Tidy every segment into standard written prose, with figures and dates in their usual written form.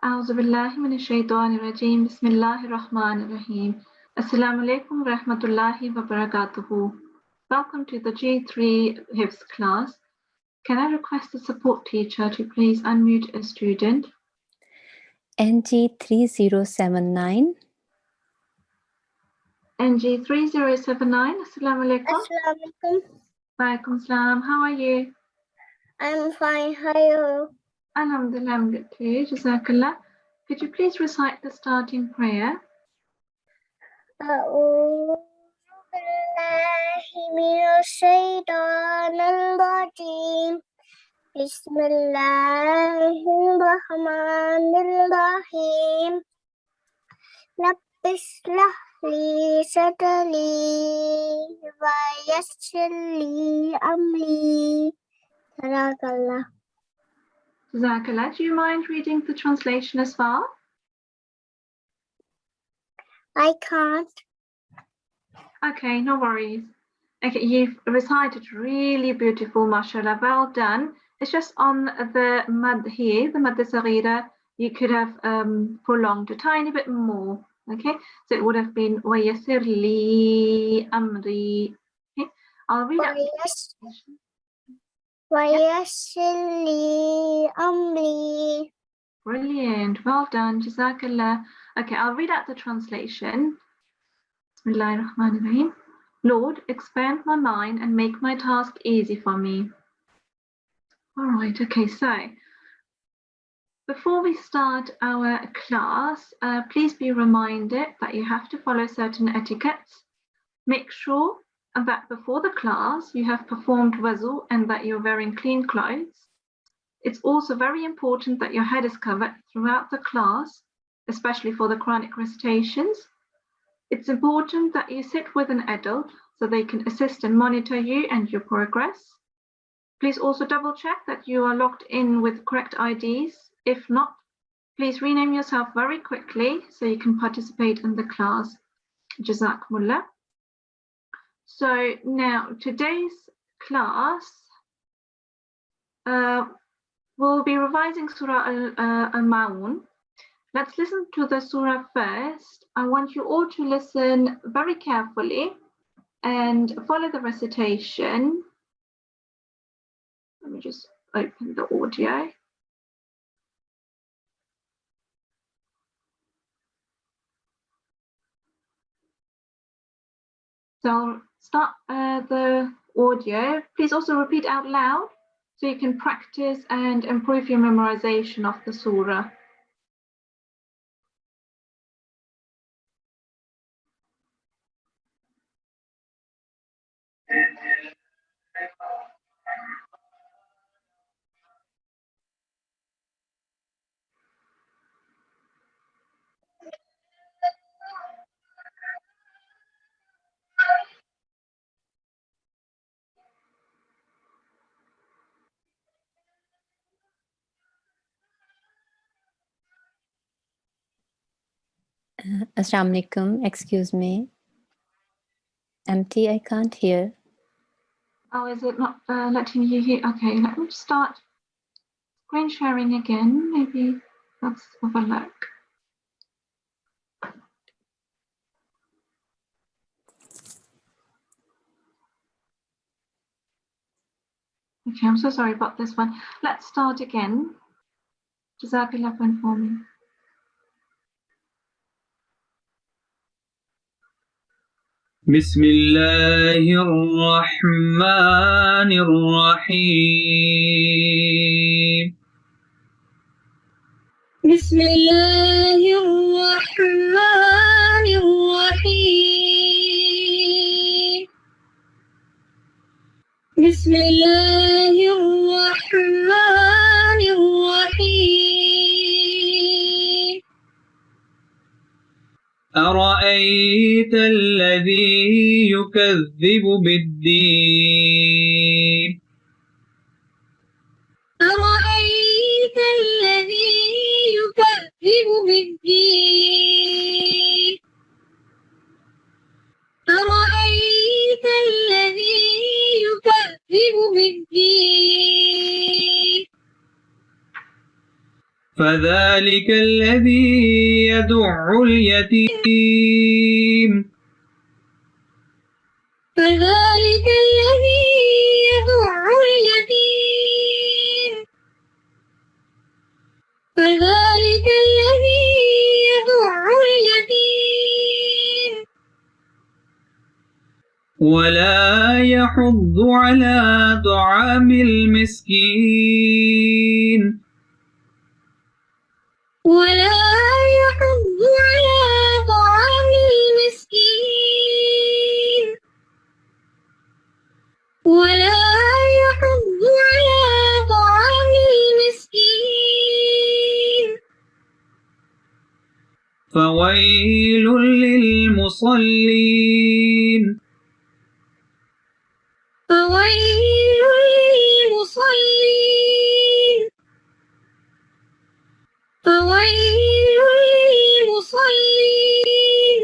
أعوذ بالله من الشيطان الرجيم بسم الله الرحمن الرحيم Assalamu alaikum wa rahmatullahi wa barakatuhu. Welcome to the G3 Hifz class. Can I request the support teacher to please unmute a student? NG3079. NG3079. Assalamu alaikum. Assalamu alaikum. Wa alaikum salam. How are you? I'm fine. How are you? Alhamdulillah, I'm good too. Jazakallah. Could you please recite the starting prayer? أعوذ بالله من الشيطان الرجيم بسم الله الرحمن الرحيم رب اشرح لي صدري ويسر لي أمري صدق الله. Jazakallah. Do you mind reading the translation as well? I can't. Okay, no worries. Okay, you've recited really beautiful, mashallah, well done. It's just on the mad here, the mad saghira, you could have prolonged a tiny bit more, okay? So it would have been وَيَسِرْ لِي أَمْرِي. Okay, I'll read out. وَيَسِّرْ لِي أَمْرِي. Brilliant, well done, Jazakallah. Okay, I'll read out the translation. Bismillahirrahmanirrahim. Lord, expand my mind and make my task easy for me. All right, okay, so before we start our class, please be reminded that you have to follow certain etiquettes. Make sure that before the class you have performed wuzu and that you're wearing clean clothes. It's also very important that your head is covered throughout the class, especially for the Quranic recitations. It's important that you sit with an adult so they can assist and monitor you and your progress. Please also double check that you are logged in with correct IDs. If not, please rename yourself very quickly so you can participate in the class. Jazakumullah. So now today's class, we'll be revising Surah Al-Ma'un. Let's listen to the surah first. I want you all to listen very carefully and follow the recitation. Let me just open the audio. So I'll start the audio. Please also repeat out loud so you can practice and improve your memorization of the surah. Assalamu alaikum, excuse me. Empty, I can't hear. Oh, is it not letting you hear? Okay, let me start screen sharing again. Maybe that's overlook. Okay, I'm so sorry about this one. Let's start again. Jazakallah for me. بسم الله الرحمن الرحيم بسم الله الرحمن الرحيم بسم الله الرحمن الرحيم أرأيت الذي يكذب بالدين أرأيت الذي يكذب بالدين أرأيت الذي يكذب بالدين فذلك الذي يدع اليتيم فذلك الذي يدع اليتيم فذلك الذي يدع اليتيم ولا يحض على طعام المسكين ولا يحض على طعام المسكين ولا يحض على طعام المسكين فويل للمصلين فويل للمصلين فويل للمصلين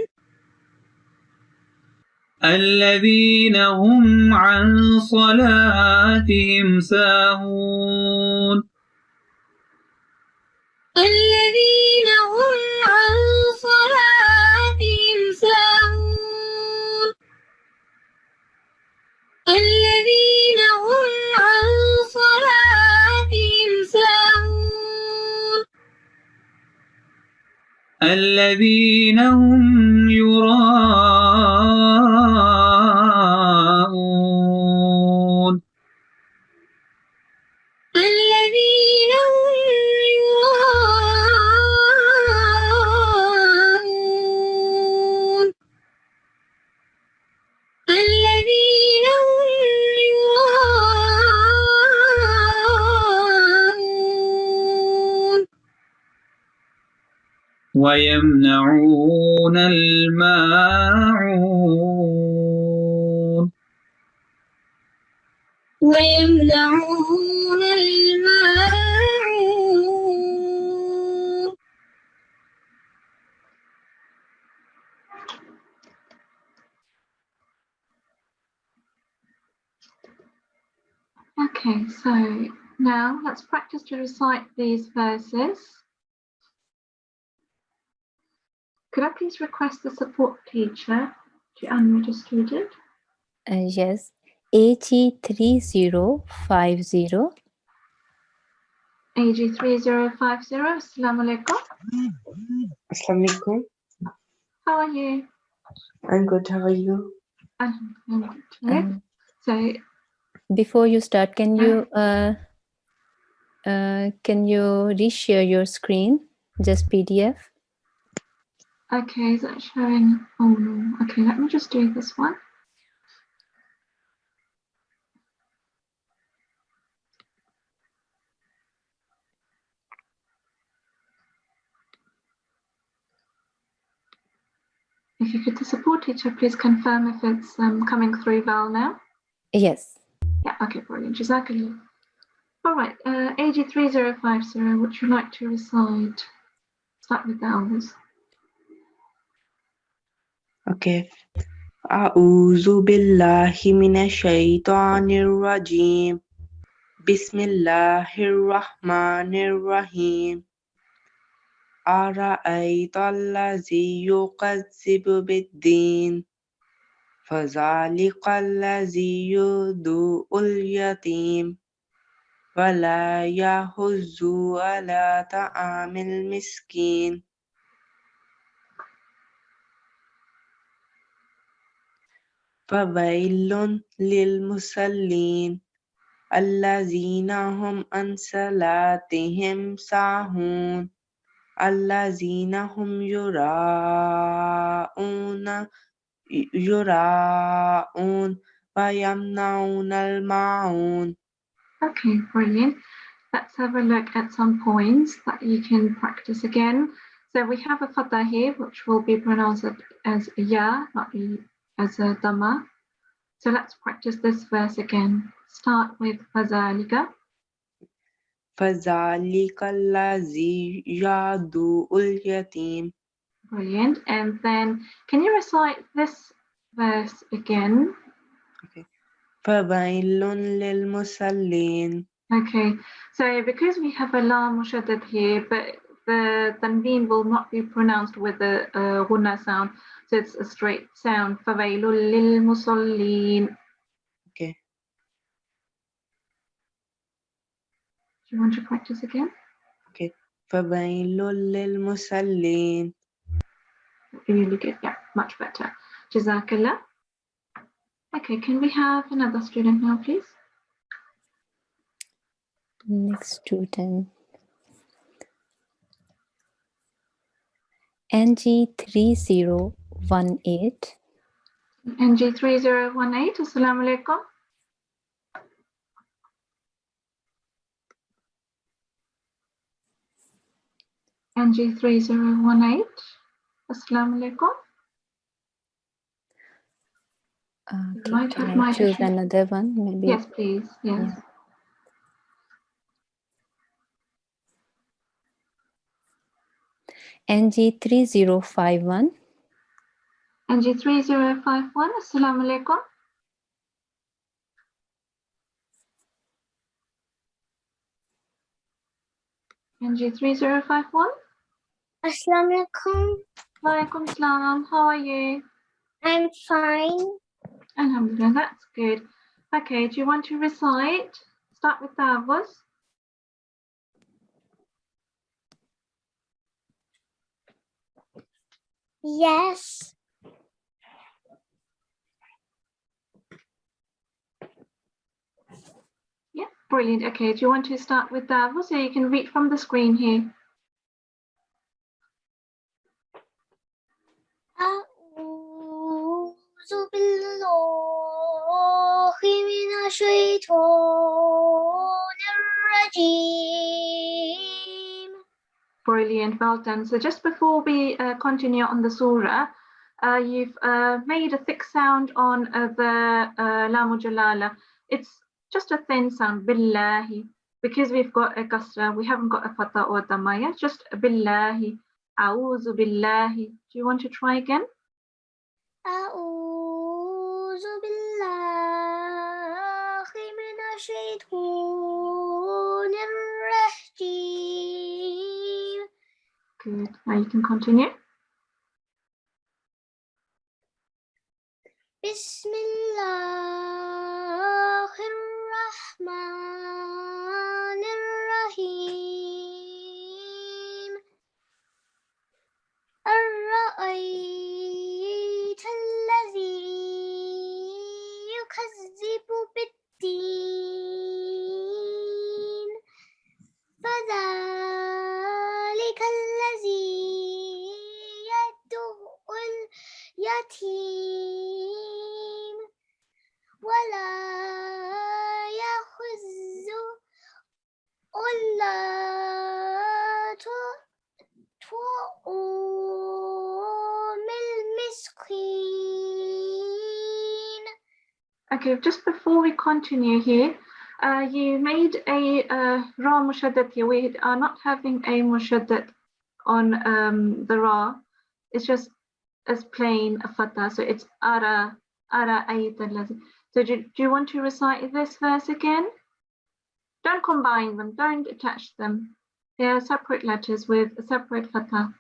الذين هم عن صلاتهم ساهون الذين هم عن صلاتهم ساهون الذين هم عن صلاتهم ساهون الذين هم يراءون الذين هم يراءون الذين هم يراءون ويمنعون الماعون ويمنعون الماعون Okay, so now let's practice to recite these verses. Could I please request the support teacher to unmute a student? Yes, AG3050. AG3050, Assalamu alaikum. Assalamualaikum. How are you? I'm good. How are you? I'm good too. So, Before you start, can you reshare your screen? Just PDF. okay, is that showing? Oh no. Okay, let me just do this one. If you could, the support teacher, please confirm if it's coming through well now. Yes. Yeah, okay, brilliant. Jazakallah. All right, AG3050, would you like to recite? Start with the hours. Okay. أعوذ بالله من الشيطان الرجيم. بسم الله الرحمن الرحيم. أرأيت الذي يكذب بالدين فذلك الذي يدعو اليتيم ولا يحض على طعام المسكين فويل للمصلين الذين هم عن صلاتهم ساهون الذين هم يراءون ويمنعون الماعون. Okay, brilliant. Let's have a look at some points that you can practice again. So we have a fatha here, which will be pronounced as a ya, not as a dhamma. So let's practice this verse again. Start with fazalika. فذلك الذي يدعو اليتيم. Brilliant. And then can you recite this verse again? فويل للمصلين. Okay, so because we have a lam mushaddad here, but the tanween will not be pronounced with the ghunna sound, so it's a straight sound. فَوَيْلٌ لِلْمُصَلِّينَ. Okay. Do you want to practice again? Okay. فَوَيْلٌ لِلْمُصَلِّينَ. Really good, yeah, much better. Jazakallah. Okay, can we have another student now, please? Next student. NG3018. NG3018, Assalamu alaikum. NG3018, Assalamu alaikum. Okay, Might can have I my choose issue. another one? Maybe. Yes, please. Yes. Yeah. NG3051. NG3051, Assalamu alaikum. NG3051. Assalamu alaikum. Walaikum salam. How are you? I'm fine. Alhamdulillah, that's good. Okay, do you want to recite? Start with Davos. Yes. Yeah, brilliant. Okay, do you want to start with Davos so you can read from the screen here? أعوذ بالله من الشيطان الرجيم. Brilliant, well done. So just before we continue on the surah, you've made a thick sound on the Lamu Jalala. It's just a thin sound, billahi. Because we've got a kasra, we haven't got a fatha or dhamma, yeah? Just billahi, a'udhu billahi. Do you want to try again? أعوذ بالله من الشيطان الرجيم. Good, now you can continue. بسم الله الرحمن الرحيم. أرأيت الذي يكذب بالدين فذلك الذي يدعو اليتيم ولا يحض على طعام المسكين. Okay, just before we continue here, you made a ra mushaddad here. We are not having a mushaddad on the ra. It's just as plain a fatha. So it's ara ayta allazi. So do you want to recite this verse again? Don't combine them. Don't attach them. They are separate letters with a separate fatha.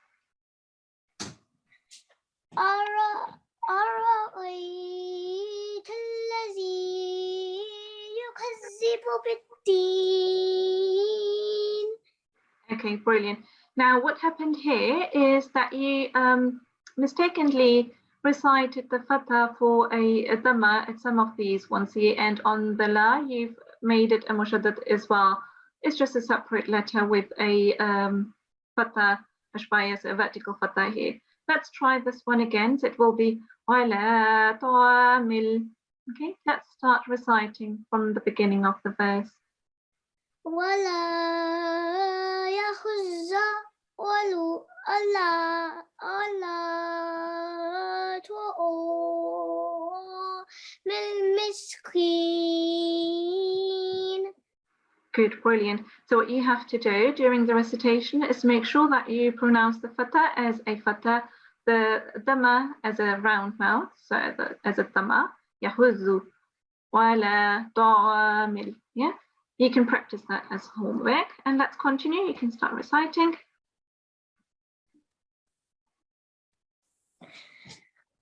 أرأيت الذي يكذب بالدين. Okay, brilliant. Now what happened here is that you mistakenly recited the fatha for a dhamma at some of these ones here, and on the la you've made it a mushaddad as well. It's just a separate letter with a fatha, ashbaya, so a vertical fatha here. Let's try this one again. So it will be wala ta'amil. Okay, let's start reciting from the beginning of the verse. ولا يحز على طعام المسكين. Good, brilliant. So what you have to do during the recitation is make sure that you pronounce the fatha as a fatha, the dhamma as a round mouth, so as a dhamma, yahuzu, wala ta'amil, yeah? You can practice that as homework. And let's continue. You can start reciting.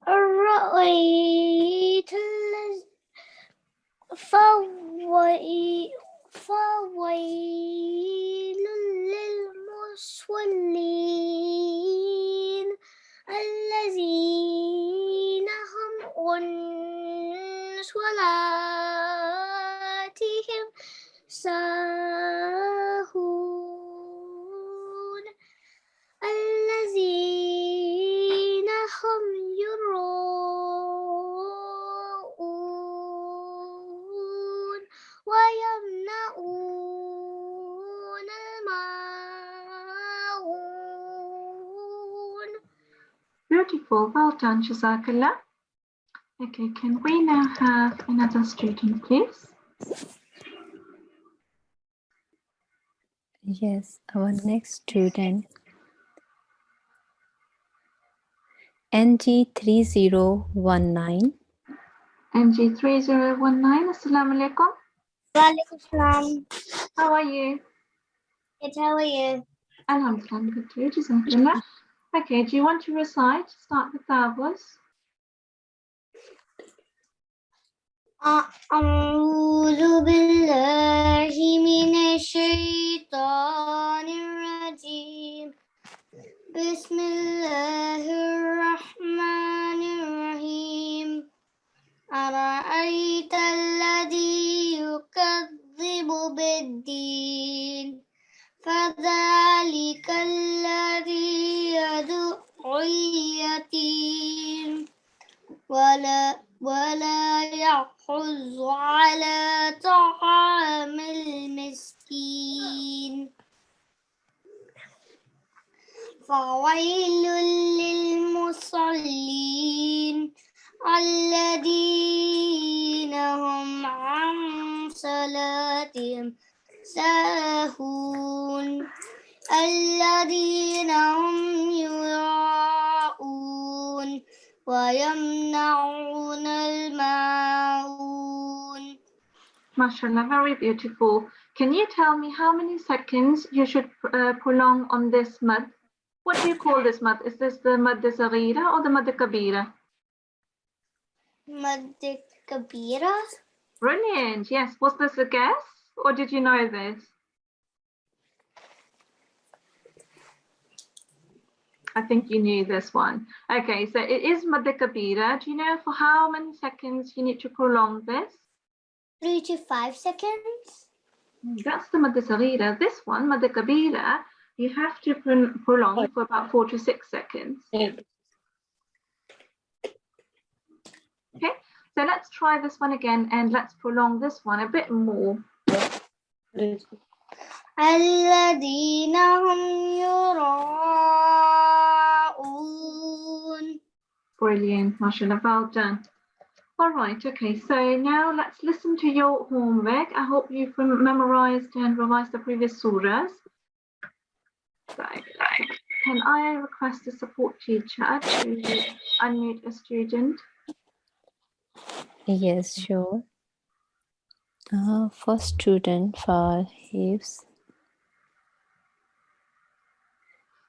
رأيت فويل للمصلين الذين هم عن صلاتهم ساهون الذين هم يراءون ويمنعون الماعون. Beautiful. Well done, Jazakallah. Okay, can we now have another student, please? Yes, our next student, NG3019. NG3019, Assalamu alaikum. Walaikum salam. How are you? How are you? Alhamdulillah, I'm good too. Jazakallah. Okay, do you want to recite? Start with our voice. أعوذ بالله من الشيطان الرجيم بسم الله الرحمن الرحيم أرأيت الذي يكذب بالدين فذلك الذي يدعو اليتيم ولا يحض على طعام المسكين فويل للمصلين الذين هم عن صلاتهم ساهون الذين هم يراءون ويمنعون الماعون. MashaAllah, very beautiful. Can you tell me how many seconds you should prolong on this mad? What do you call this mad? Is this the mad saghira or the mad kabira? Mad kabira. Brilliant. Yes. Was this a guess or did you know this? I think you knew this one. Okay, so it is mad kabira. Do you know for how many seconds you need to prolong this? 3 to 5 seconds. That's the mad saghira. This one, mad kabira, you have to prolong for about 4 to 6 seconds. Okay, so let's try this one again and let's prolong this one a bit more. الذين هم يراءون. Brilliant, mashallah, well done. All right, okay, so now let's listen to your homework. I hope you've memorized and revised the previous surahs. So, can I request a support teacher to unmute a student? Yes, sure. First student for Hifz,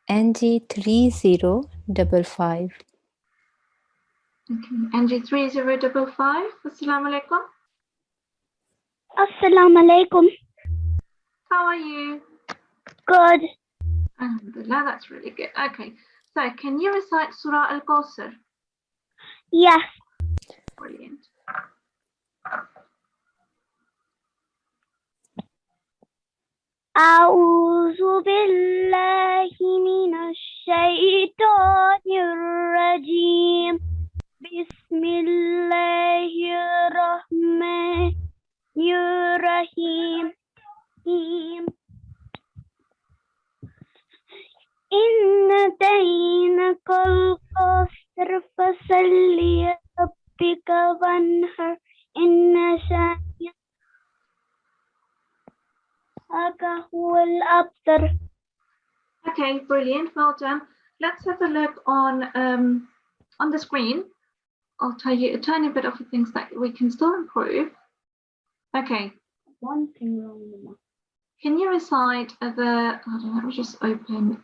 NG3055. Okay, NG3055, Assalamu alaikum. Assalamu alaikum. How are you? Good. Alhamdulillah, that's really good. Okay, so can you recite Surah Al-Kawthar? Yes. Brilliant. أعوذ بالله من الشيطان الرجيم بسم الله الرحمن الرحيم إن دينك القصر فصل لربك وانحر إن شانئك هو الأبتر. Okay, brilliant, well done. Let's have a look on the screen. I'll tell you a tiny bit of the things that we can still improve. Okay, one thing wrong, Mama. Can you recite the, hold on, let me just open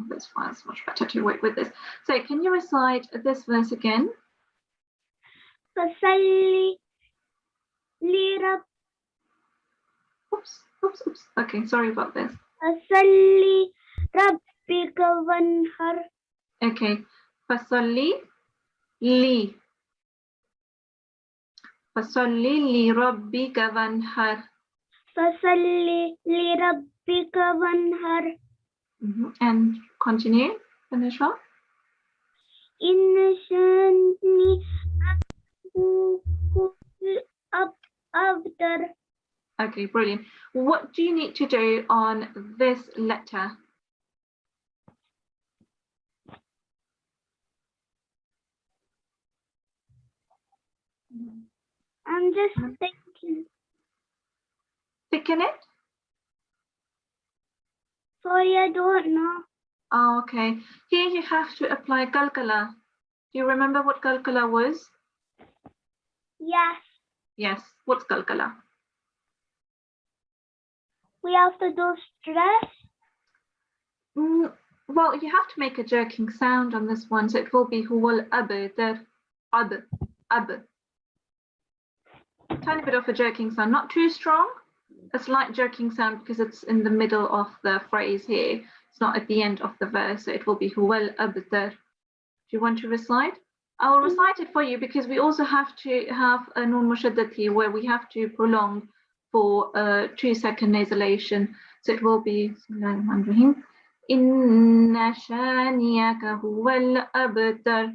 this file, it's much better to work with this. So can you recite this verse again? فَصَلِّ لِرَبِّكَ Oops. Okay, sorry about this. وَانْحَرْ. Okay, فَصَلِّ لِرَبِّكَ وَانْحَرْ. فَصَلِّ لِرَبِّكَ وَانْحَرْ. And continue, finish off. إِنَّ شَانِئَكَ هُوَ الْأَبْتَرُ. Okay, brilliant. What do you need to do on this letter? I'm just thinking. Thicken it? Sorry, I don't know. Oh, okay. Here you have to apply qalqala. Do you remember what qalqala was? Yes, Yes. What's qalqala? we have to do stress. Well, you have to make a jerking sound on this one, so it will be huwal abdar, ab. Tiny bit of a jerking sound, not too strong. A slight jerking sound because it's in the middle of the phrase here. It's not at the end of the verse, so it will be huwal abdar. Do you want to recite? I will recite it for you because we also have to have a nun mushaddad here where we have to prolong for 2-second nasalization. So it will be Bismillahirrahmanirrahim. Inna shaniyaka huwal abtar.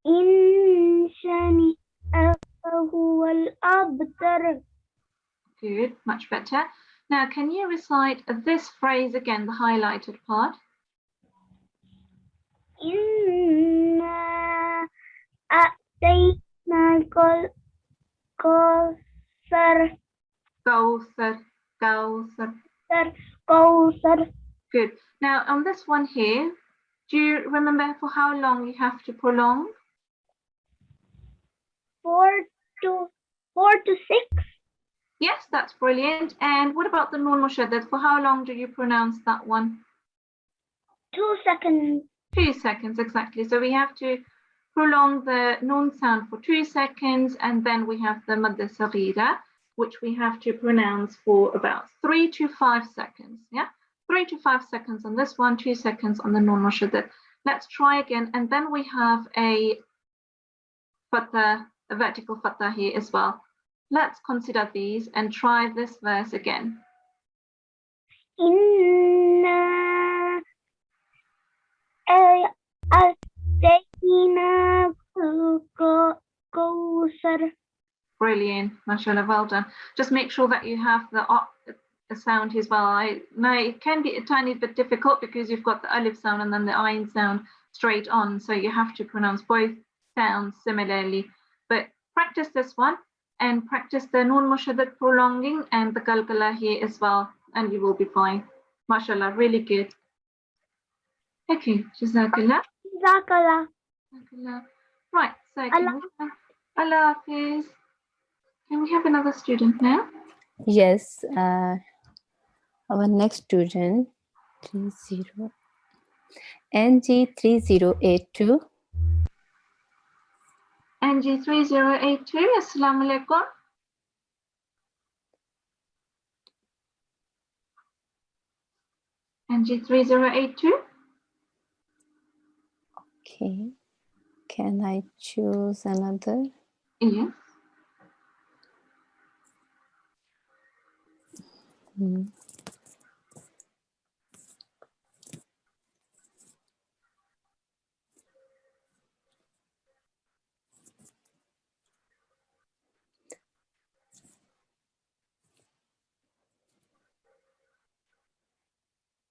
إن شانئك هو الأبتر. Good, much better. Now, can you recite this phrase again, the highlighted part? إنا أعطيناك الكوثر. Kawthar. Good. Now, on this one here, do you remember for how long you have to prolong? 4 to 6. Yes, that's brilliant. And what about the nun mushaddad? For how long do you pronounce that one? 2 seconds. 2 seconds, exactly. So we have to prolong the nun sound for 2 seconds, and then we have the madda saghira, which we have to pronounce for about 3 to 5 seconds. Yeah, 3 to 5 seconds on this one, 2 seconds on the nun mushaddad. Let's try again, and then we have a fatha, a vertical fatha here as well. Let's consider these and try this verse again. إنا أعطيناك الكوثر. Brilliant, mashallah, well done. Just make sure that you have the sound as well. I know it can be a tiny bit difficult because you've got the alif sound and then the ayn sound straight on, so you have to pronounce both sounds similarly. But practice this one and practice the nun mushaddad prolonging and the qalqala here as well, and you will be fine. Mashallah, really good. Okay, jazakallah. Jazakallah. Right, so Allah Hafiz. Can we have another student now? Yes, our next student, 30, NG3082. NG3082, Assalamu alaikum. NG3082. Okay, can I choose another? Yes.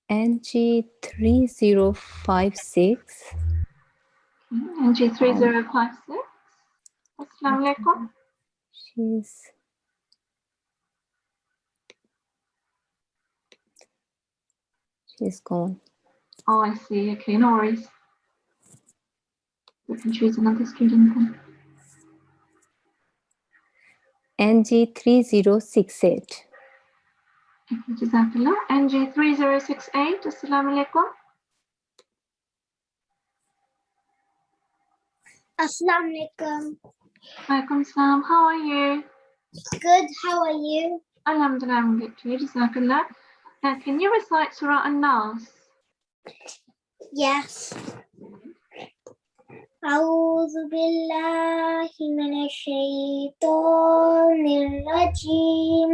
NG3056. NG3056. Assalamu alaikum. She's gone. Oh, I see. Okay, no worries. We can choose another student then. NG3068. Jazakallah. NG3068. Assalamu alaikum. Assalamu alaikum. Walaikum salam. How are you? Good, how are you? Alhamdulillah, I'm good too. Jazakallah. Can you recite Surah An-Nas? Yes. أعوذ بالله من الشيطان الرجيم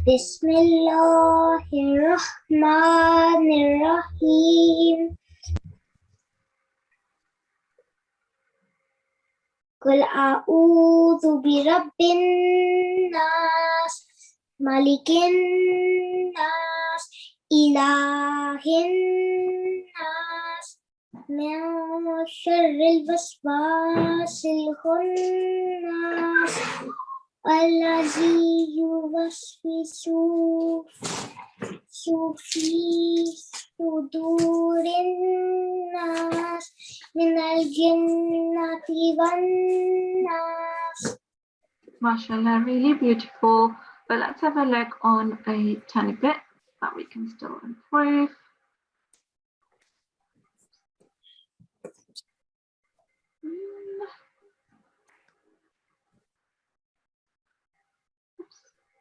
بسم الله الرحمن الرحيم قل أعوذ برب الناس ملك الناس إله الناس من شر الوسواس الخناس الذي يوسوس في صدور الناس من الجنة والناس. MashaAllah, really beautiful. But let's have a look on a tiny bit that we can still improve.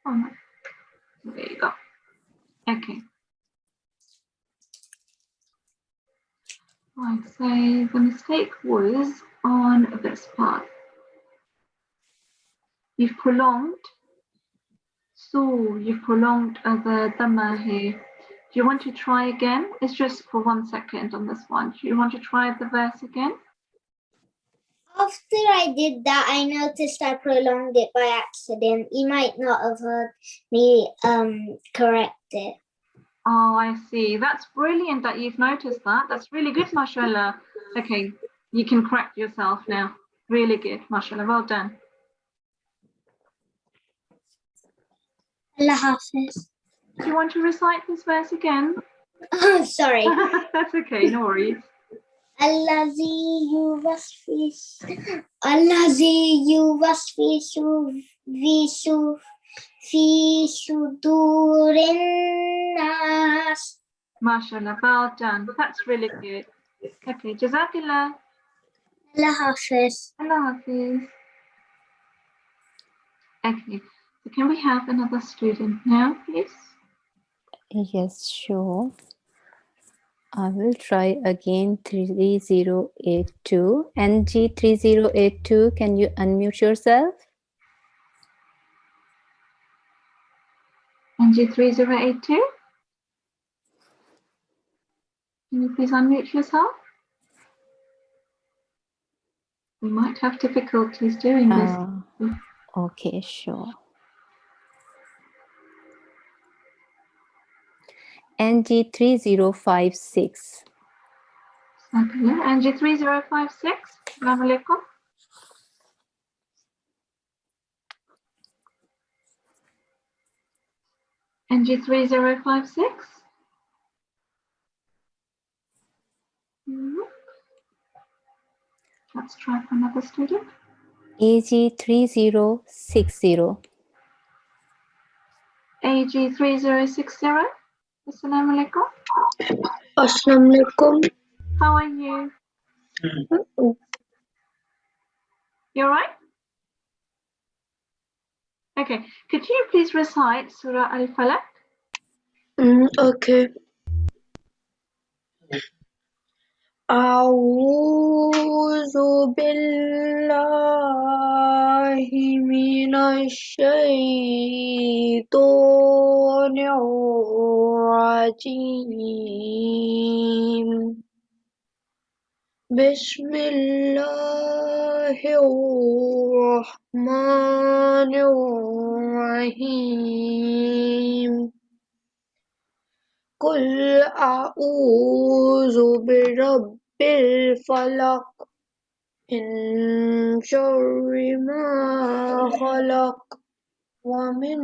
Oh no. There you go. Okay. I'd say the mistake was on this part. You've prolonged. So you've prolonged the dhamma here. Do you want to try again? It's just for 1 second on this one. Do you want to try the verse again? After I did that, I noticed I prolonged it by accident. You might not have heard me correct it. Oh, I see. That's brilliant that you've noticed that. That's really good, mashallah. Okay, you can correct yourself now. Really good, mashallah. Well done. Allah Hafiz. Do you want to recite this verse again? Oh, sorry. That's okay, no worries. الذي يوسوس في صدور الناس. MashaAllah, well done. That's really good. Okay, Jazakallah. Allah Hafiz. Allah Hafiz. Okay, so can we have another student now, please? Yes, sure. I will try again 3082. NG3082, can you unmute yourself? NG3082. Can you please unmute yourself? We might have difficulties doing this. Okay, sure. NG3056. NG3056. Assalamu alaikum. NG3056. Let's try for another student. AG3060. AG3060. Assalamu alaikum. Assalamu alaikum. How are you? You all right? Okay. Could you please recite Surah Al-Falaq? Okay. أعوذ بالله من الشيطان الرجيم بسم الله الرحمن الرحيم قل أعوذ برب الفلق من شر ما خلق ومن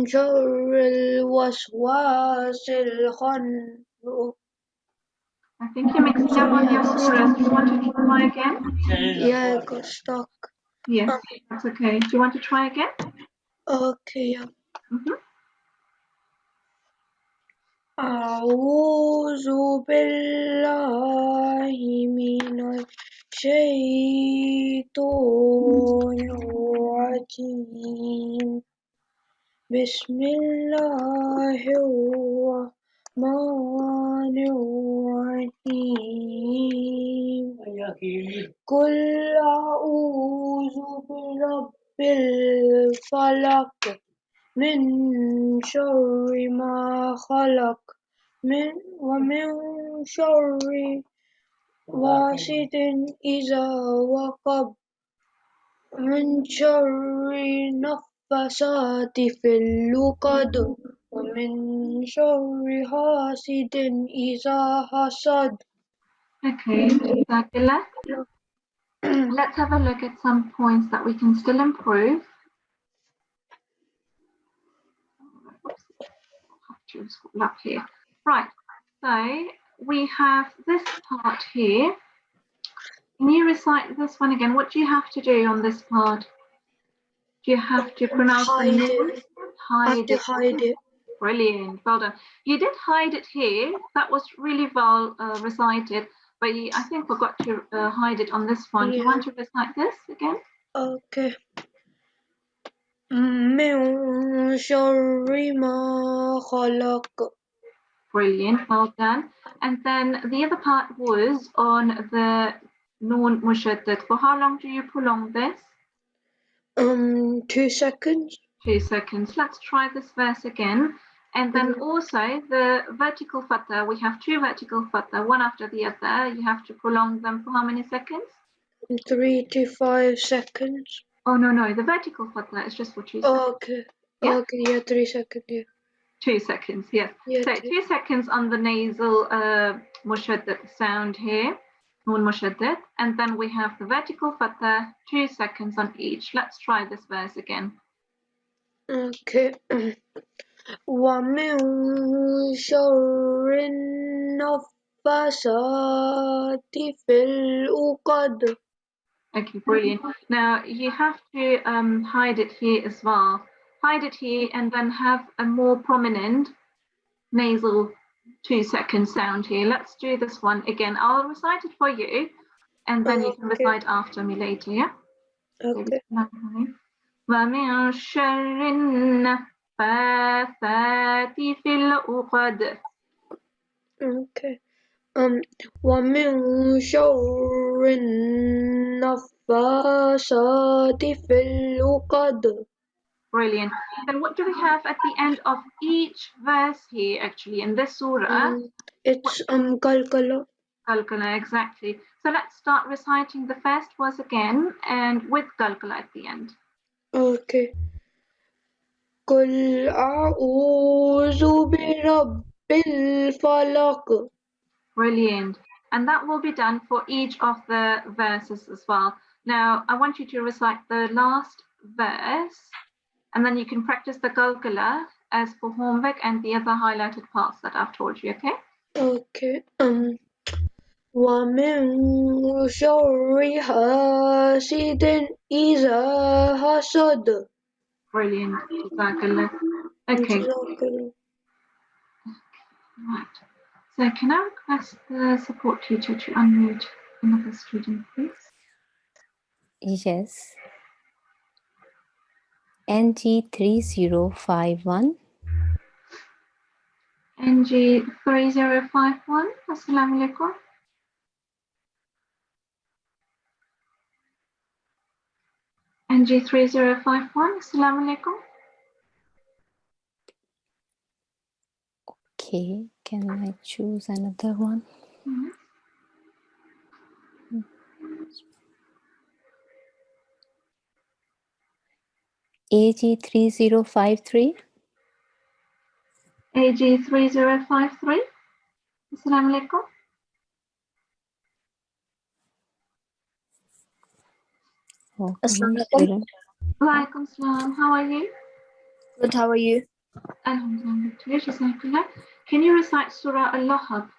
شر الوسواس الخناس. I think you're mixing up on your surahs. Do you want to try again? Yeah, I got stuck. Yes, that's okay. Do you want to try again? Okay, yeah. Mhm. أعوذ بالله من الشيطان الرجيم بسم الله الرحمن الرحيم قل أعوذ برب الفلق من شر ما خلق ومن شر غاسق إذا وقب من شر النفاثات في العقد ومن شر حاسد إذا حسد. Okay, Jazakallah. Let's have a look at some points that we can still improve. Oops, I'll have to scroll up here. Right, so we have this part here. Can you recite this one again? What do you have to do on this part? Do you have to pronounce the Hide noon? it. Hide it. Hide it. Brilliant, well done. You did hide it here. That was really well recited, but you, I think, forgot to hide it on this one. Do you want to recite this again? Okay. من شر ما خلق. Brilliant, well done. And then the other part was on the noon mushaddad. For how long do you prolong this? 2 seconds. 2 seconds. Let's try this verse again. And then also the vertical fatha, we have 2 vertical fatha, one after the other. You have to prolong them for how many seconds? 3 to 5 seconds. Oh, no, the vertical fatha is just for 2 seconds. Okay. Yeah? Okay, yeah, 3 seconds, yeah. 2 seconds, yes. Yeah, So 2 seconds on the nasal mushaddad sound here, noon mushaddad, and then we have the vertical fatha, 2 seconds on each. Let's try this verse again. Okay. ومن شر النفاثات في العقد. Okay, brilliant. Now you have to hide it here as well. Hide it here and then have a more prominent nasal 2 second sound here. Let's do this one again. I'll recite it for you and then you can recite after me later, yeah? Okay. ومن شر النفاثات في العقد. Okay. ومن شر النفاثات في العقد. Brilliant. Then what do we have at the end of each verse here actually in this surah? It's Qalqala. Qalqala, exactly. So let's start reciting the first verse again and with Qalqala at the end. Okay. قل أعوذ برب الفلق. Brilliant. And that will be done for each of the verses as well. Now, I want you to recite the last verse and then you can practice the Qalqala as for homework and the other highlighted parts that I've told you, okay? Okay. ومن شر حاسد إذا حسد. Brilliant. Jazakallah. Okay. Right. So can I request the support teacher to unmute another student, please? Yes. NG3051. NG3051. Assalamu alaikum. NG3051. Assalamu alaikum. Okay, can I choose another one? Mm-hmm. AG3053. AG3053. Assalamu alaikum. Okay. Walaikum salam. How are you? Good, how are you? Alhamdulillah. Can you recite Surah Al-Lahab?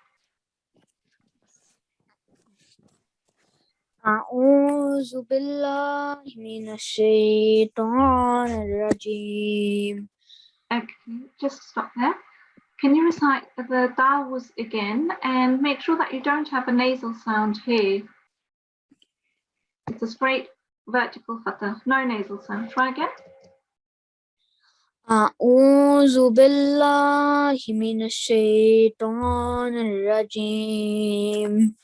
أعوذ بالله من الشيطان الرجيم. Okay, just stop there. Can you recite the dawahs again and make sure that you don't have a nasal sound here? It's a straight vertical fatha, no nasal sound. Try again. أعوذ بالله من الشيطان الرجيم.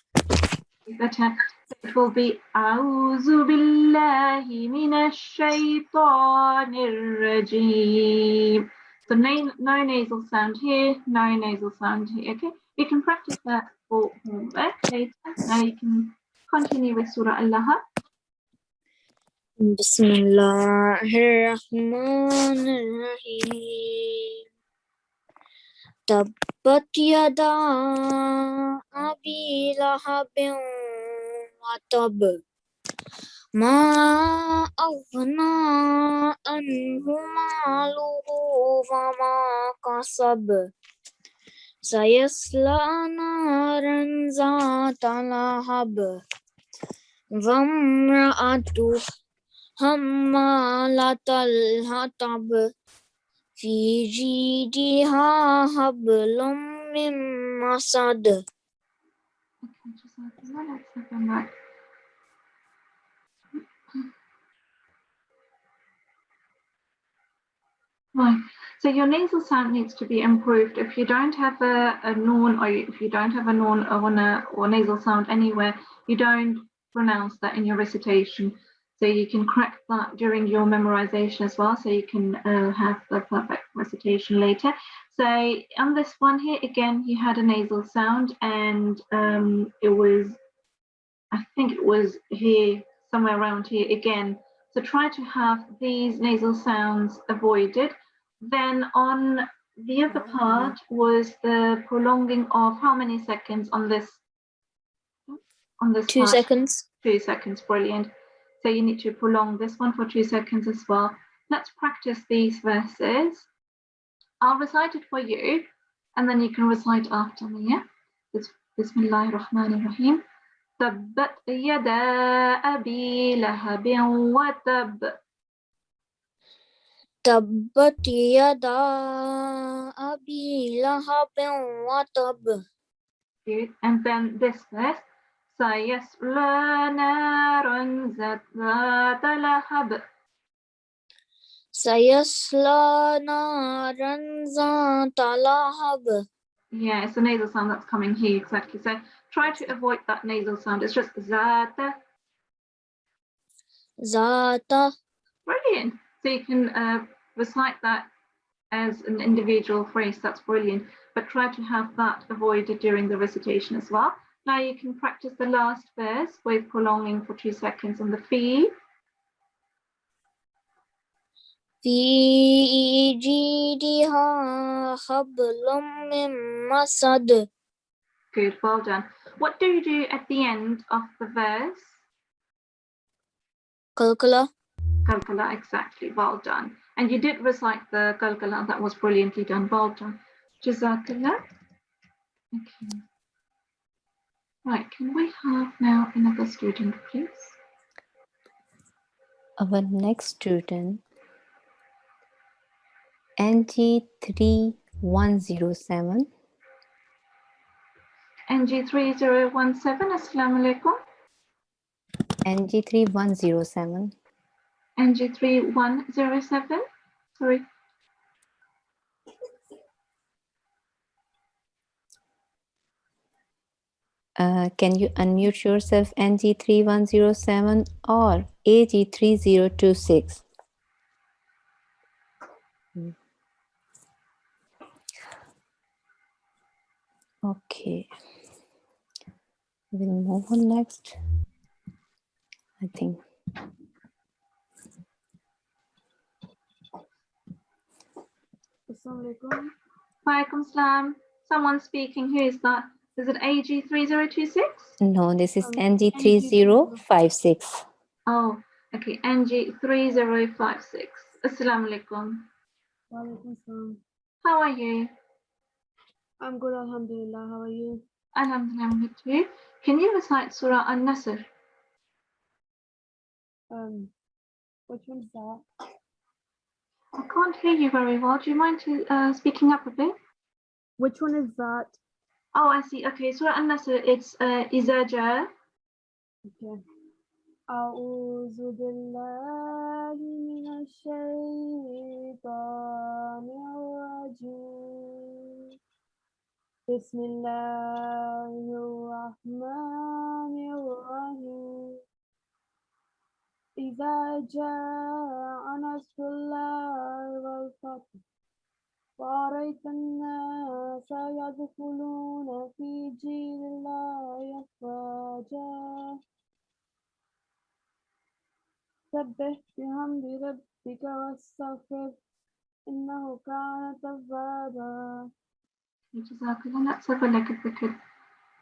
Better. It will be A'udhu billahi minash shaitanir rajim. So no nasal sound here, no nasal sound here. Okay, you can practice that for homework later. Now you can continue with Surah Al-Lahab. بسم الله الرحمن الرحيم. تبت يدا أبي لهب وتب ما أغنى عنه ماله وما كسب سيصلى نارا ذات لهب وامرأته حمالة الحطب في جيدها حبل من مسد. Okay, just like that. Let's have them back. Right. So your nasal sound needs to be improved. If you don't have a noon, or if you don't have a noon or nasal sound anywhere, you don't pronounce that in your recitation. So you can correct that during your memorization as well, so you can have the perfect recitation later. So on this one here, again, he had a nasal sound, and it was, I think it was here, somewhere around here again. So try to have these nasal sounds avoided. Then on the other part was the prolonging of how many seconds on this? 2 part? seconds. 2 seconds, brilliant. So you need to prolong this one for 2 seconds as well. Let's practice these verses. I'll recite it for you, and then you can recite after me, yeah? Bismillahir Rahmanir Rahim. تبت يدا أبي لهب وتب. تبت يدا أبي لهب وتب. Good. And then this verse. سيصلى نارا ذات لهب. سيصلى نارا ذات لهب. Yeah, it's a nasal sound that's coming here, exactly. So try to avoid that nasal sound. It's just zata. Zata. Brilliant. So you can recite that as an individual phrase. That's brilliant. But try to have that avoided during the recitation as well. Now you can practice the last verse with prolonging for 2 seconds on the fee. في جيدها حبل من مسد. Good, well done. What do you do at the end of the verse? Kalkala. Kalkala, exactly, well done. And you did recite the Kalkala, that was brilliantly done, well done. Jazakallah. Okay. Right, can we have now another student, please? Our next student, NG3107. NG3017, Assalamu alaikum. NG3107. NG3107, sorry. Can you unmute yourself, NG3107 or AG3026? Okay. We'll move on next, I think. Walaikum salam. Someone speaking, who is that? Is it AG3026? No, this is NG3056. Oh, okay, NG3056. Assalamu alaikum. How are you? I'm good, alhamdulillah. How are you? Alhamdulillah, I'm good too. Can you recite Surah An-Nasr? Which one's that? I can't hear you very well. Do you mind speaking up a bit? Which one is that? Oh, I see. Okay, Surah An-Nasr, it's إِذَا جَاءَ. Okay. أعوذ بالله من الشيطان الرجيم بسم الله الرحمن الرحيم إذا جاء نصر الله والفتح ورأيت الناس يدخلون في دين الله أفواجا سبح بحمد ربك واستغفر إنه كان توابا. Jazakallah. Let's have a look if we could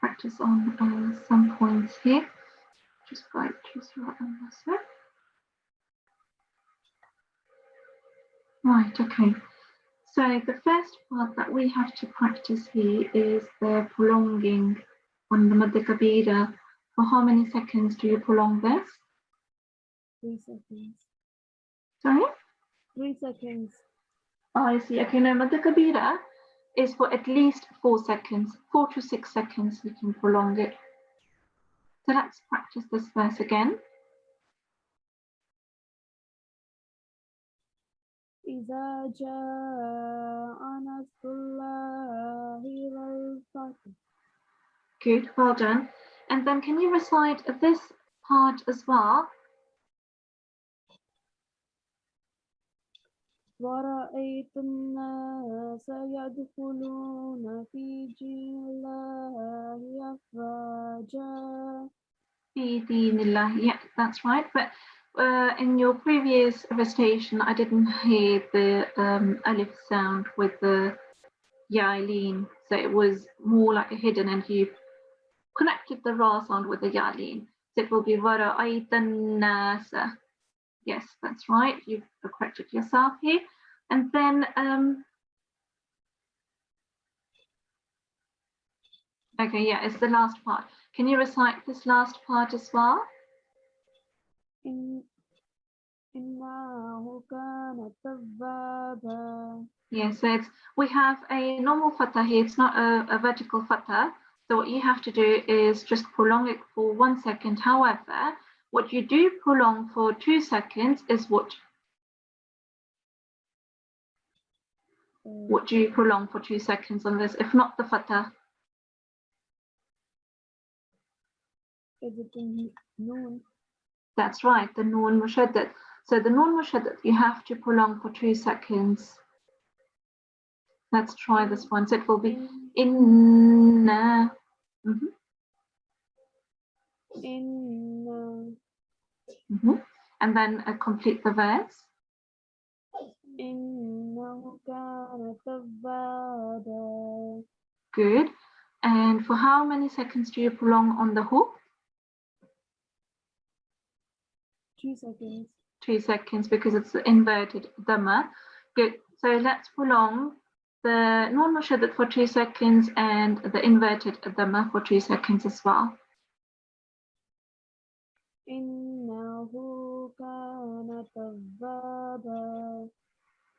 practice on some points here. Just go to Surah An-Nasr. Right, okay. So the first part that we have to practice here is the prolonging on the Madda Kabira. For how many seconds do you prolong this? 3 seconds. Sorry? 3 seconds. Oh, I see. Okay, no, Madda Kabira is for at least 4 seconds. 4 to 6 seconds you can prolong it. So let's practice this verse again. إذا جاء نصر الله والفتح. Good, well done. And then can you recite this part as well? ورأيت الناس يدخلون في دين الله أفواجا. Fi dinillah. Yeah, that's right. But in your previous recitation, I didn't hear the alif sound with the ya'lin. So it was more like a hidden, and you connected the ra sound with the ya'lin. So it will be wara'aytan nasa. Yes, that's right. You've corrected yourself here. And then, okay, yeah, it's the last part. Can you recite this last part as well? إنه كان توابا. Yes, so we have a normal fatha here. It's not a vertical fatha. So what you have to do is just prolong it for 1 second. However, what you do prolong for 2 seconds is what do you prolong for 2 seconds on this, if not the fatha? Is it the noon? That's right, the noon mushaddad. So the noon mushaddad you have to prolong for 2 seconds. Let's try this one. So it will be inna. Inna. And then complete the verse. إنه كان توابا. Good. And for how many seconds do you prolong on the hook? 2 seconds. 2 seconds, because it's the inverted dhamma. Good. So let's prolong the noon mushaddad for 2 seconds and the inverted dhamma for 2 seconds as well. إنه كان توابا.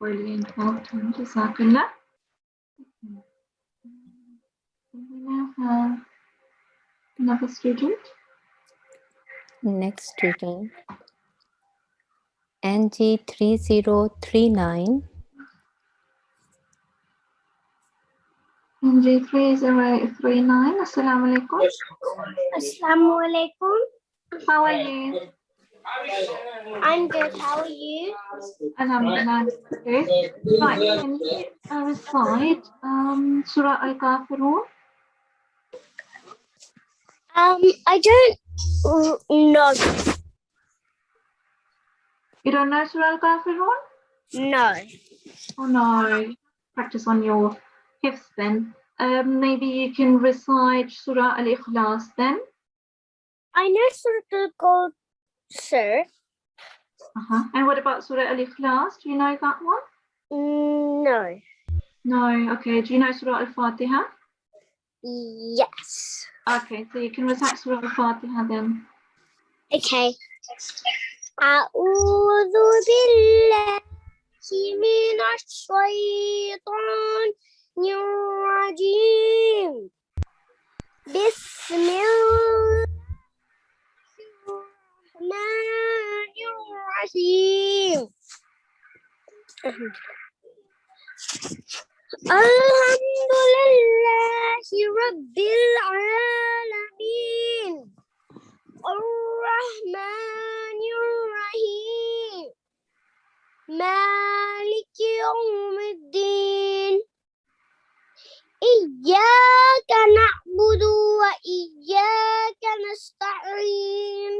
Brilliant. Well done. Jazakallah. We now have another student. Next student. NG3039. NG3039. Assalamu alaikum. Assalamu alaikum. How are you? I'm good. How are you? Alhamdulillah. Good. Right. Can you recite Surah Al-Kafirun? I don't know. You don't know Surah Al-Kafirun? No. Oh no. Practice on your hifz then. Maybe you can recite Surah Al-Ikhlas then. I know Surah Al-Qur'an, sir. And what about Surah Al-Ikhlas? Do you know that one? No. No. Okay. Do you know Surah Al-Fatiha? Yes. Okay. So you can recite Surah Al-Fatiha then. Okay. أعوذ بالله من الشيطان الرجيم بسم الله الرحمن الرحيم الحمد لله رب العالمين الرحمن الرحيم مالك يوم الدين إياك نعبد وإياك نستعين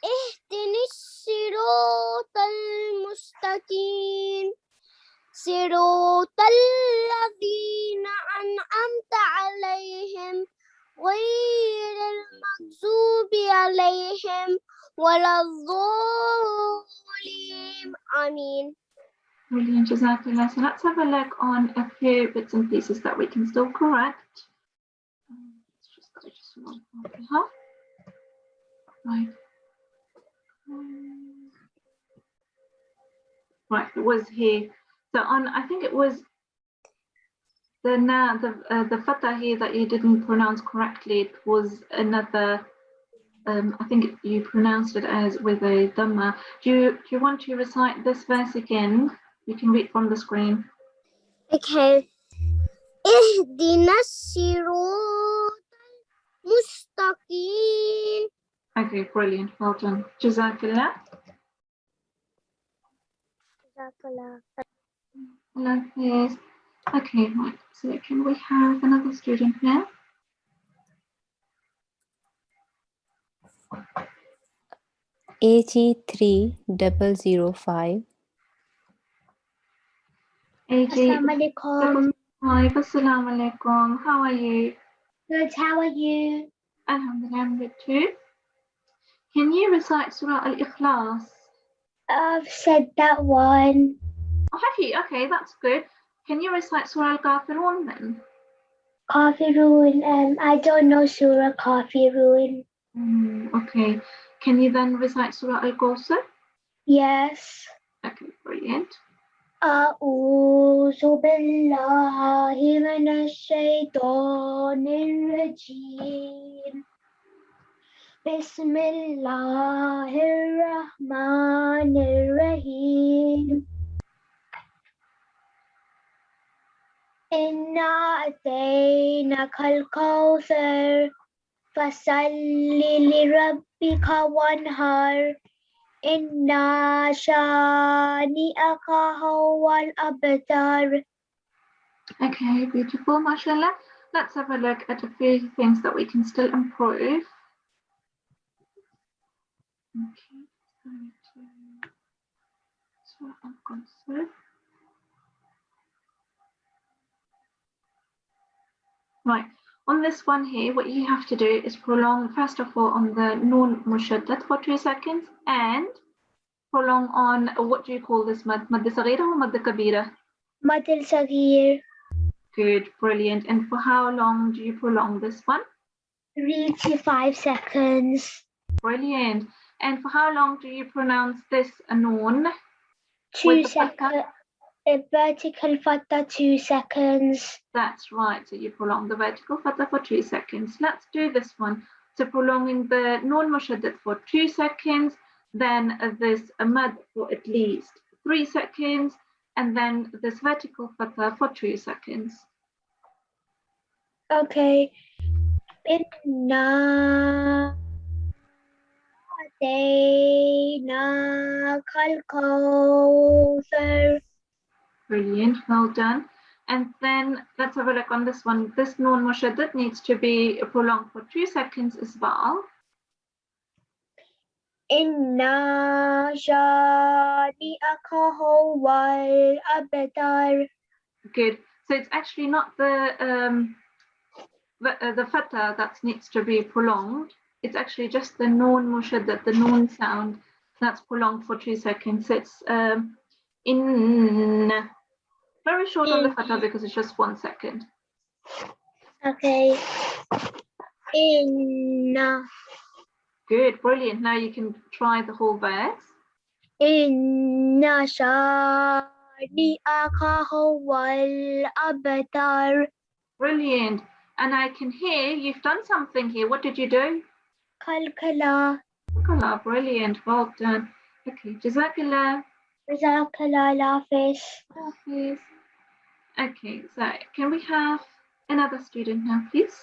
اهدنا الصراط المستقيم صراط الذين أنعمت عليهم غير المغضوب عليهم ولا الضالين آمين. Brilliant, Jazakallah. So let's have a look on a few bits and pieces that we can still correct. Let's just go just one half. Right. Right, it was here. So on, I think it was the fatha here that you didn't pronounce correctly. It was another. I think you pronounced it as with a dhamma. Do you want to recite this verse again? You can read from the screen. Okay. اهدنا الصراط المستقيم. Okay, brilliant. Well done. Jazakallah. Yes. Okay, right. So can we have another student here? AG3005. Assalamualaikum. Hi, assalamu alaikum. How are you? Good, how are you? Alhamdulillah, I'm good too. Can you recite Surah Al-Ikhlas? I've said that one. Oh, have you? Okay, that's good. Can you recite Surah Al-Kafirun then? Kafirun, I don't know Surah Kafirun. Okay. Can you then recite Surah Al-Kawthar? Yes. Okay, brilliant. أعوذ بالله من الشيطان الرجيم بسم الله الرحمن الرحيم إنا أتيناك الكوثر فصل لربك وانهر إنا شانئك هو الأبتر. Okay, beautiful, mashallah. Let's have a look at a few things that we can still improve. Okay, Surah Al-Kawthar. Right, on this one here, what you have to do is prolong, first of all, on the Noon Mushaddad for 2 seconds and prolong on, what do you call this mad? Mad Saghira or Mad Kabira? Mad Saghir. Good, brilliant. And for how long do you prolong this one? 3 to 5 seconds. Brilliant. And for how long do you pronounce this Noon? 2 seconds. A vertical fatha 2 seconds. That's right. So you prolong the vertical fatha for 2 seconds. Let's do this one. So prolonging the Noon Mushaddad for 2 seconds, then this mad for at least 3 seconds, and then this vertical fatha for 2 seconds. Okay. Inna atayna al-kawthar. Brilliant, well done. And then let's have a look on this one. This Noon Mushaddad needs to be prolonged for 2 seconds as well. Inna shani'aka huwal abtar. Good. So it's actually not the fatha that needs to be prolonged. It's actually just the Noon Mushaddad, the Noon sound that's prolonged for 2 seconds. So it's in very short on the fatha because it's just 1 second. Okay. Inna. Good, brilliant. Now you can try the whole verse. Inna shani'aka huwal abtar. Brilliant. And I can hear you've done something here. What did you do? Kalkala. Kallah, brilliant. Well done. Okay, Jazakallah. Jazakallah Hafiz. Hafiz. Okay, so can we have another student now, please?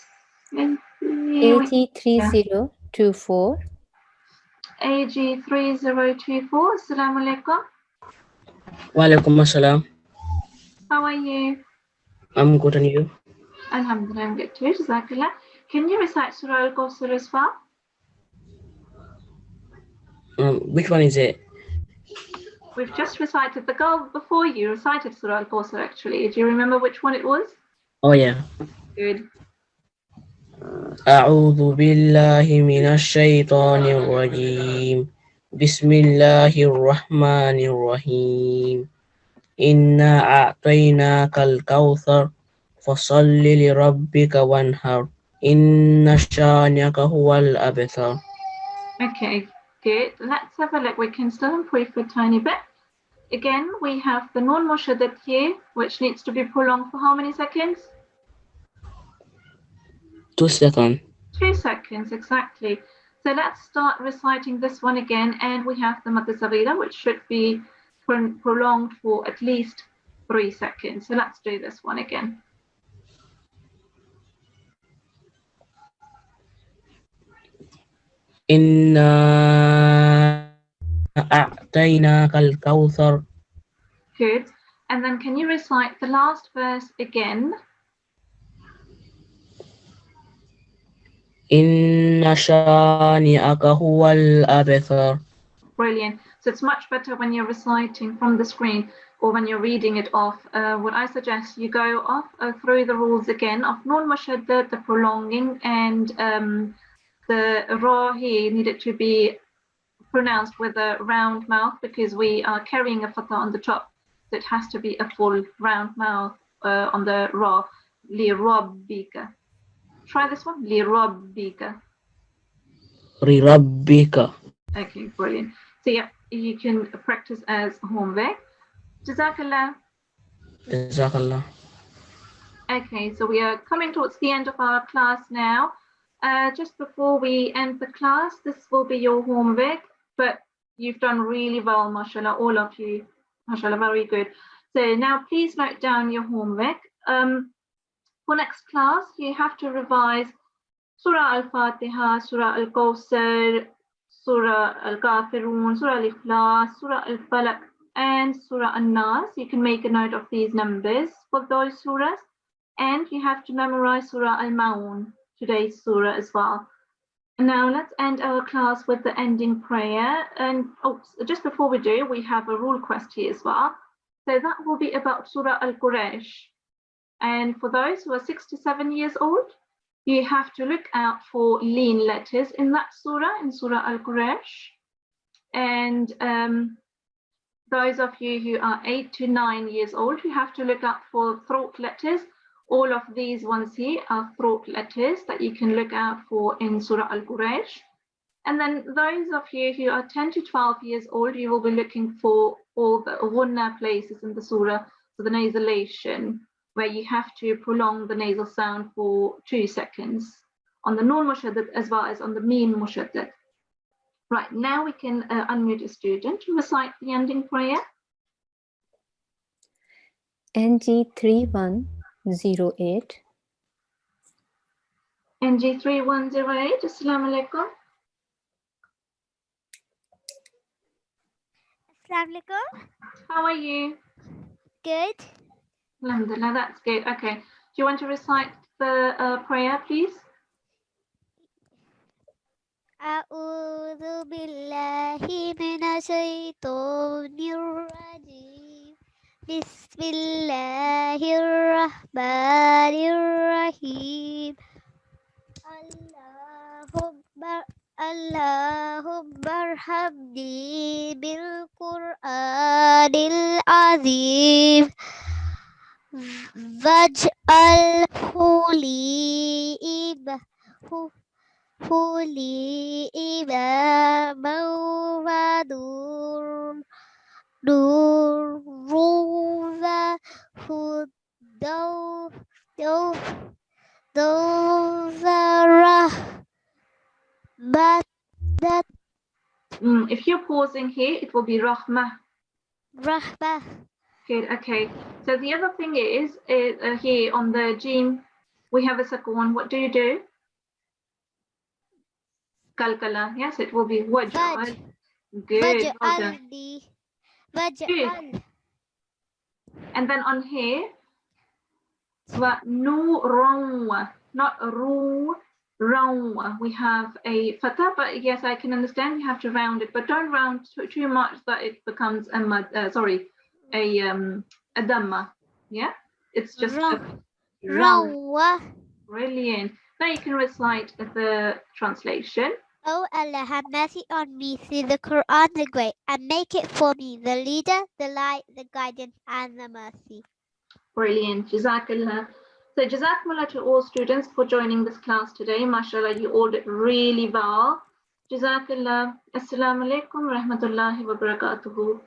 And here we- AG3024. AG3024. Assalamu alaikum. Walaikum assalam. How are you? I'm good, and you? Alhamdulillah, I'm good too. Jazakallah. Can you recite Surah Al-Qasr as well? Which one is it? We've just recited the girl before you recited Surah Al-Qasr actually. Do you remember which one it was? Oh yeah. Good. أعوذ بالله من الشيطان الرجيم. بسم الله الرحمن الرحيم. إنا أعطيناك الكوثر فصل لربك وانحر إن شانئك هو الأبتر. Okay, good. Let's have a look. We can still improve a tiny bit. Again, we have the non mushaddad here, which needs to be prolonged for how many seconds? 2 seconds. 2 seconds, exactly. So let's start reciting this one again, and we have the Madda Saghira, which should be prolonged for at least 3 seconds. So let's do this one again. إنا أعطيناك الكوثر. Good. And then can you recite the last verse again? إن شانئك هو الأبتر. Brilliant. So it's much better when you're reciting from the screen or when you're reading it off. What I suggest you go off through the rules again of non mashaddad, the prolonging, and the ra here needed to be pronounced with a round mouth because we are carrying a fatha on the top. So it has to be a full round mouth on the ra. Li rabbika. Try this one. Li rabbika. لربك. Okay, brilliant. So yeah, you can practice as homework. Jazakallah. Jazakallah. Okay, so we are coming towards the end of our class now. Just before we end the class, this will be your homework, but you've done really well, mashallah, all of you. Mashallah, very good. So now please note down your homework. For next class, you have to revise Surah Al-Fatiha, Surah Al-Kawthar, Surah Al-Kafirun, Surah Al-Ikhlas, Surah Al-Falaq, and Surah An-Nas. You can make a note of these numbers for those surahs. And you have to memorize Surah Al-Ma'un, today's surah as well. Now let's end our class with the ending prayer. And just before we do, we have a rule quest here as well. So that will be about Surah Al-Qur'an. And for those who are 6 to 7 years old, you have to look out for lean letters in that surah, in Surah Al-Qur'an. And those of you who are 8 to 9 years old, you have to look out for throat letters. All of these ones here are throat letters that you can look out for in Surah Al-Qur'an. And then those of you who are 10 to 12 years old, you will be looking for all the ghunna places in the surah, so the nasalization, where you have to prolong the nasal sound for 2 seconds on the non-mushaddad as well as on the meen mushaddad. Right, now we can unmute a student to recite the ending prayer. NG3108. NG3108, Assalamu alaikum. Assalamualaikum. How are you? Good. Alhamdulillah, that's good. Okay, do you want to recite the prayer, please? A'udzu billahi minasyaitonir rajim. Bismillahirrahmanirrahim. Allahumma arhamni bil-Qur'anil azim. Waj'alhu li Huli imamau wa durruza dozara but that If you're pausing here, it will be rahmah. rahmah. Good, okay. So the other thing is here on the jim, we have a sukoon. What do you do? Kalkala. Yes, it will be waj'al. Good, well done. Waj'al. And then on here, nu'raw, not ru, raw. We have a fatha, but yes, I can understand you have to round it, but don't round too much that it becomes a dhamma. Yeah, it's just round. Rawa. Brilliant. Now you can recite the translation. Oh Allah, have mercy on me through the Quran the Great, and make it for me the leader, the light, the guidance, and the mercy. Brilliant. Jazakallah. So Jazakumullah to all students for joining this class today. MashaAllah, you all did really well. Jazakallah. Assalamu alaikum rahmatullahi wa barakatuhu.